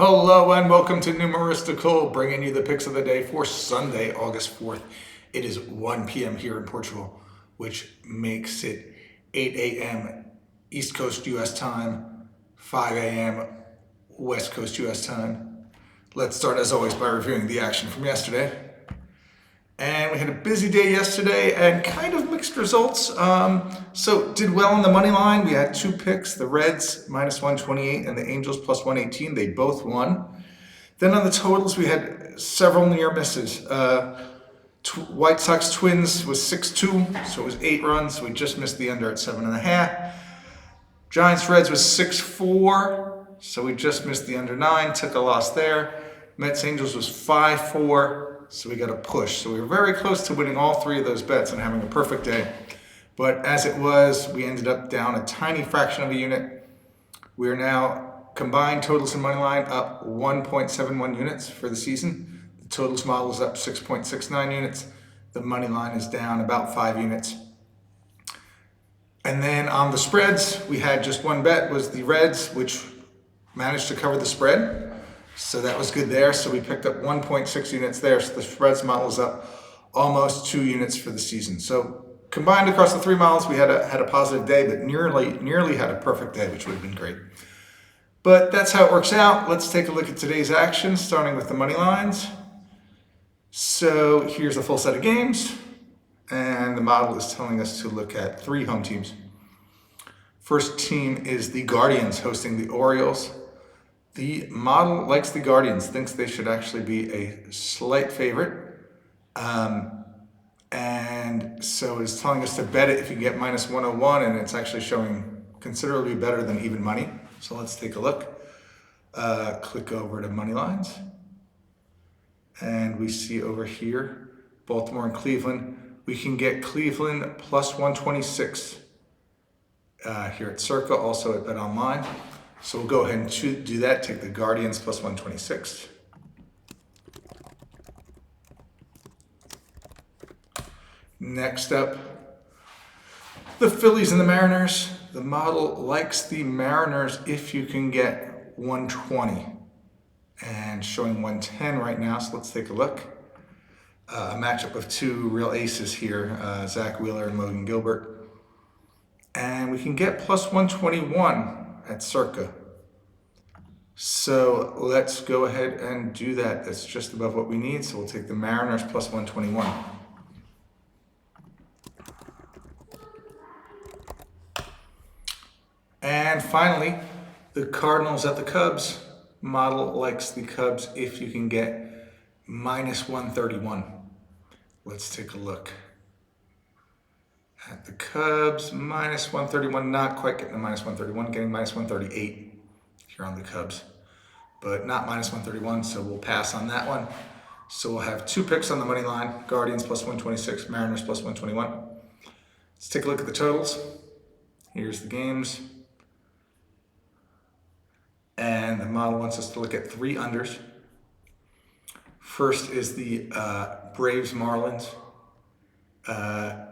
Hello and welcome to Numeristical, bringing you the picks of the day for Sunday, August 4th. It is 1 p.m. here in Portugal, which makes it 8 a.m. East Coast U.S. time, 5 a.m. West Coast U.S. time. Let's start, as always, by reviewing the action from yesterday. And we had a busy day yesterday and kind of mixed results. So did well on the money line. We had two picks, the Reds minus 128 and the Angels plus 118. They both won. Then on the totals, we had several near misses. White Sox Twins was 6-2, so it was 8 runs. We just missed the under at 7.5. Giants Reds was 6-4, so we just missed the under 9, took a loss there. Mets Angels was 5-4. So we got a push. So we were very close to winning all 3 of those bets and having a perfect day. But as it was, we ended up down a tiny fraction of a unit. We are now combined totals and money line up 1.71 units for the season. The totals model is up 6.69 units. The money line is down about 5 units. And then on the spreads, we had just one bet, was the Reds, which managed to cover the spread. So that was good there. So we picked up 1.6 units there. So the spreads model is up almost 2 units for the season. So combined across the 3 models, we had a positive day, but nearly had a perfect day, which would have been great. But that's how it works out. Let's take a look at today's action, starting with the money lines. So here's a full set of games, and the model is telling us to look at 3 home teams. First team is the Guardians hosting the Orioles. The model likes the Guardians, thinks they should actually be a slight favorite. And so it's telling us to bet it if you get minus 101, and it's actually showing considerably better than even money. So let's take a look. Click over to money lines. And we see over here, Baltimore and Cleveland. We can get Cleveland plus 126 here at Circa, also at Bet Online. So we'll go ahead and do that. Take the Guardians plus 126. Next up, the Phillies and the Mariners. The model likes the Mariners if you can get 120. And showing 110 right now, so let's take a look. A matchup of 2 real aces here, Zach Wheeler and Logan Gilbert. And we can get plus 121 at Circa. So let's go ahead and do that. That's just above what we need. So we'll take the Mariners plus 121. And finally, the Cardinals at the Cubs. Model likes the Cubs if you can get minus 131. Let's take a look at the Cubs. Minus 131, not quite getting the minus 131, getting minus 138 here on the Cubs. But not minus 131, so we'll pass on that one. So we'll have 2 picks on the money line, Guardians plus 126, Mariners plus 121. Let's take a look at the totals. Here's the games. And the model wants us to look at 3 unders. First is the Braves Marlins.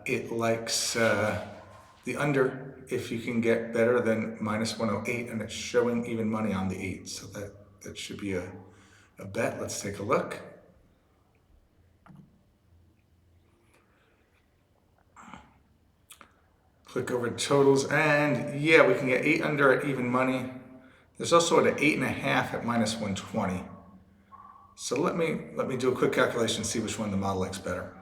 It likes the under if you can get better than minus 108, and it's showing even money on the 8. So that should be a bet. Let's take a look. Click over to totals, and yeah, we can get 8 under at even money. There's also an 8.5 at minus 120. So let me do a quick calculation and see which one the model likes better.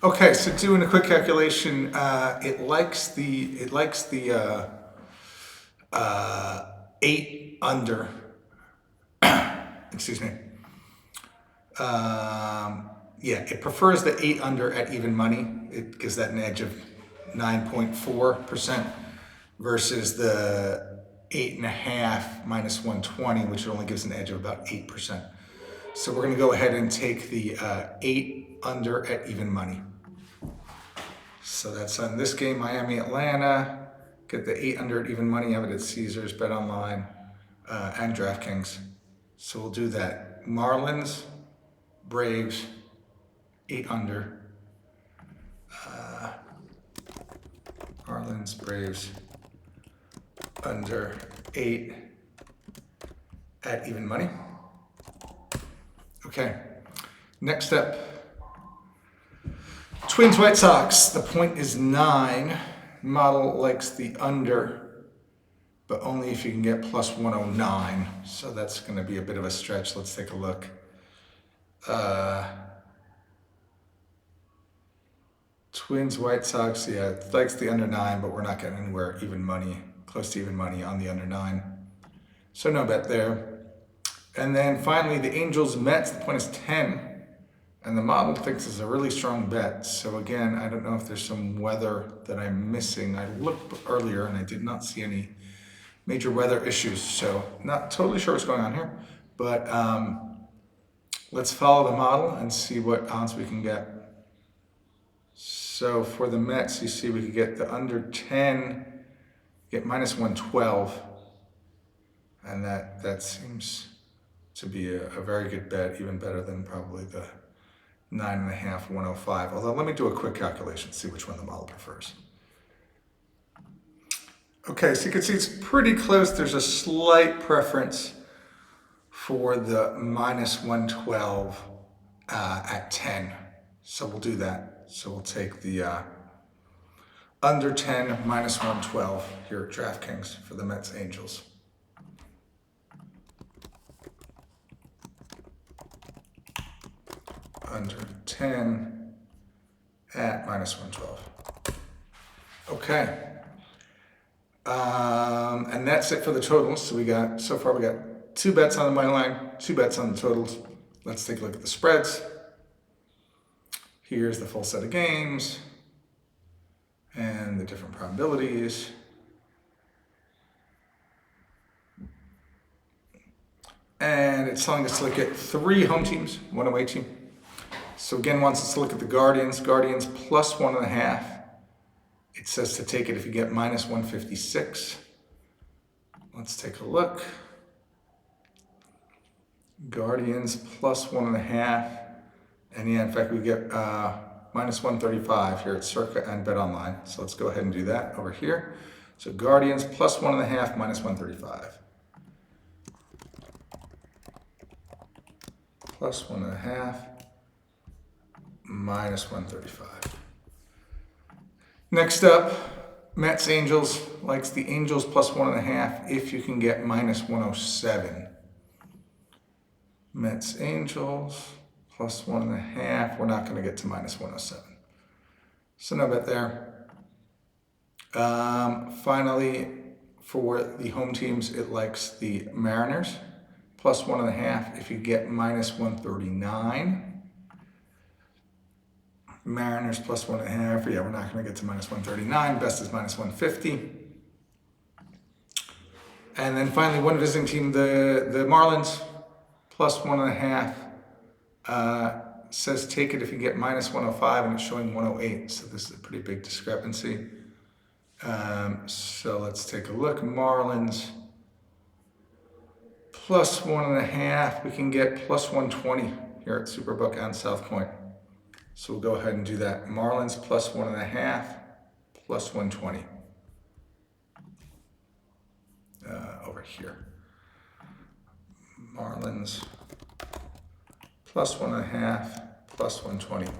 Okay, so doing a quick calculation, it likes the 8 under. Excuse me. Yeah, it prefers the 8 under at even money. It gives that an edge of 9.4% versus the 8.5 minus 120, which only gives an edge of about 8%. So we're going to go ahead and take the 8 under at even money. So that's on this game, Miami, Atlanta. Get the 8 under at even money. Have it at Caesars, Bet Online, and DraftKings. So we'll do that. Marlins, Braves, 8 under. Marlins, Braves, under 8. at even money. Okay, next up, Twins White Sox. The point is 9. Model likes the under, but only if you can get plus 109. So that's going to be a bit of a stretch. Let's take a look. Twins White Sox, yeah, it likes the under 9, but we're not getting anywhere even money, close to even money on the under 9. So no bet there. And then finally, the Angels Mets, the point is 10. And the model thinks it's a really strong bet. So again, I don't know if there's some weather that I'm missing. I looked earlier and I did not see any major weather issues. So not totally sure what's going on here. But let's follow the model and see what odds we can get. So for the Mets, you see we could get the under 10, get minus 112. And that seems to be a very good bet, even better than probably the 9.5, 105. Although let me do a quick calculation, see which one the model prefers. Okay, so you can see it's pretty close. There's a slight preference for the minus 112 at 10. So we'll do that. So we'll take the under 10 minus 112 here at DraftKings for the Mets Angels. Under 10 at minus 112. Okay. And that's it for the totals. So so far we got 2 bets on the money line, 2 bets on the totals. Let's take a look at the spreads. Here's the full set of games and the different probabilities. And it's telling us to look at 3 home teams, 1 away team. So again, wants us to look at the Guardians. Guardians plus 1.5. It says to take it if you get minus 156. Let's take a look. Guardians plus 1.5. And yeah, in fact, we get minus 135 here at Circa and Bet Online. So let's go ahead and do that over here. So Guardians plus 1.5, minus 135. Plus 1.5, minus 135. Next up, Mets Angels likes the Angels plus 1.5 if you can get minus 107. Mets Angels plus 1.5. We're not going to get to minus 107. So no bet there. Finally, for the home teams, it likes the Mariners plus 1.5 if you get minus 139. Mariners plus 1.5. Yeah, we're not going to get to minus 139. Best is minus 150. And then finally, one visiting team, the Marlins plus 1.5. Says take it if you get minus 105, and it's showing 108. So this is a pretty big discrepancy. So let's take a look. Marlins plus 1.5. We can get plus 120 here at Superbook and South Point. So we'll go ahead and do that. Marlins plus 1.5, plus 120 over here. Marlins plus 1.5, plus 120.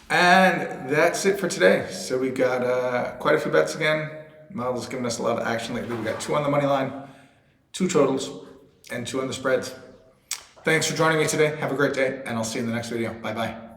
And that's it for today. So we got quite a few bets again. Model's giving us a lot of action lately. We got 2 on the money line, 2 totals, and 2 on the spreads. Thanks for joining me today. Have a great day, and I'll see you in the next video. Bye-bye.